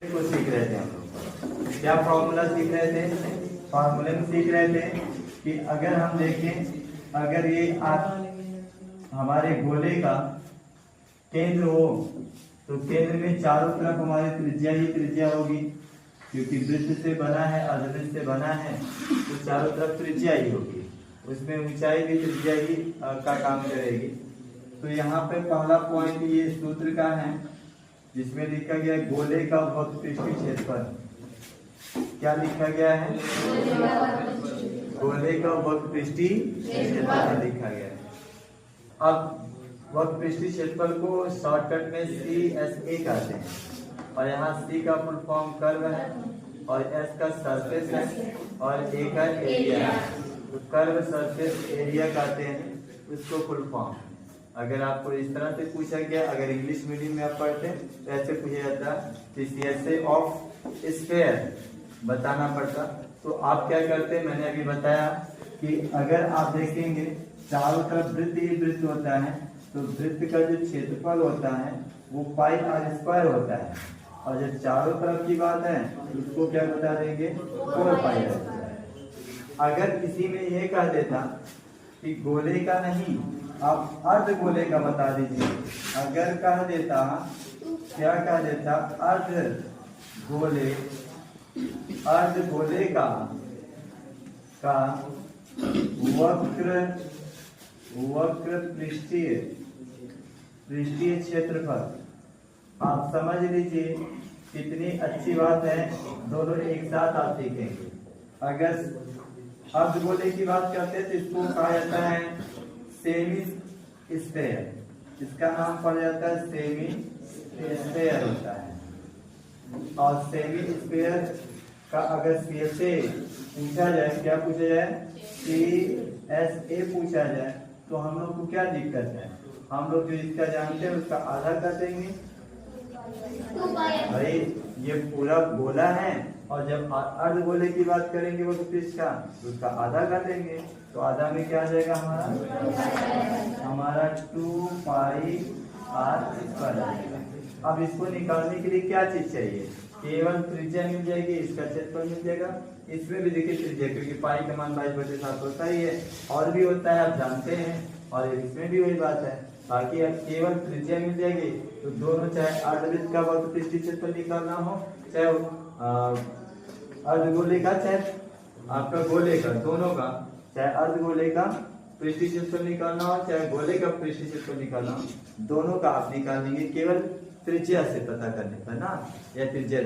को सीख रहे थे हम लोग। क्या फॉर्मूला सीख रहे थे? फॉर्मूले में सीख रहे थे कि अगर हम देखें, अगर ये हमारे गोले का केंद्र हो तो केंद्र में चारों तरफ हमारी त्रिज्या ही त्रिज्या होगी, क्योंकि वृत्त से बना है, अर्धवृत्त से बना है, तो चारों तरफ त्रिज्या ही होगी, उसमें ऊंचाई भी त्रिज्या ही का काम करेगी। तो यहाँ पे पहला पॉइंट ये सूत्र का है जिसमें लिखा गया है गोले का वक्रपृष्ठीय क्षेत्रफल। क्या लिखा गया है? गोले का वक्रपृष्ठीय क्षेत्रफल लिखा गया है। अब वक्रपृष्ठीय क्षेत्रफल को शॉर्टकट में CSA कहते हैं, और यहाँ C का फुल फॉर्म कर्व है और S का सरफेस है और A का एरिया है। तो कर्व सरफेस एरिया कहते हैं उसको फुल फॉर्म। अगर आपको इस तरह से पूछा गया, अगर इंग्लिश मीडियम में आप पढ़ते हैं तो ऐसे पूछा जाता कि CSA ऑफ स्फीयर बताना पड़ता। तो आप क्या करते हैं, मैंने अभी बताया कि अगर आप देखेंगे चारों तरफ वृत्त ही वृत्त होता है, तो वृत्त का जो क्षेत्रफल होता है वो पाई आर स्क्वायर होता है, और जब चारों तरफ की बात है तो उसको क्या बता देंगे? 4 पाई होता है। अगर किसी में यह कह देता कि गोले का नहीं, आप अर्ध गोले का बता दीजिए, अगर कह देता, क्या कह देता? अर्ध गोले का वक्र पृष्ठीय क्षेत्रफल। आप समझ लीजिए कितनी अच्छी बात है, दोनों एक साथ आप सीखेंगे। अगर अर्धगोले की बात करते हैं तो इसको कहा जाता है सेमी स्फीयर, इसका नाम पड़ जाता है सेमी स्फीयर होता है। और सेमी स्फीयर का अगर CSA पूछा जाए, क्या पूछा जाए? CSA पूछा जाए तो हम लोग को क्या दिक्कत है? हम लोग जो इसका जानते हैं उसका आधा कर देंगे। भाई ये पूरा गोला है, और जब अर्ध गोले की बात करेंगे वो पृष्ठ का, तो उसका आधा कर देंगे। तो आधा में क्या आ जाएगा हमारा 2 पाई आर स्क्वायर। अब इसको निकालने के लिए क्या चीज चाहिए? केवल त्रिज्या मिल जाएगी, इसका क्षेत्रफल मिल जाएगा। इसमें भी देखिए त्रिज्या, क्योंकि पाई का मान 22/7 होता ही है, और भी होता है आप जानते हैं, और इसमें भी वही बात है। बाकी अब केवल त्रिज्या मिल जाएगी, तो दोनों चाहे अर्धवृत्त का वक्रपृष्ठीय क्षेत्रफल निकालना हो, चाहे अर्धगोले का, चाहे आपका गोले का, दोनों का, चाहे अर्धगोले का पृष्ठीय क्षेत्रफल निकालना हो, चाहे गोले का पृष्ठीय क्षेत्रफल निकालना हो, दोनों का आप निकाल लेंगे केवल त्रिज्या से पता करने पर ना, या त्रिज्या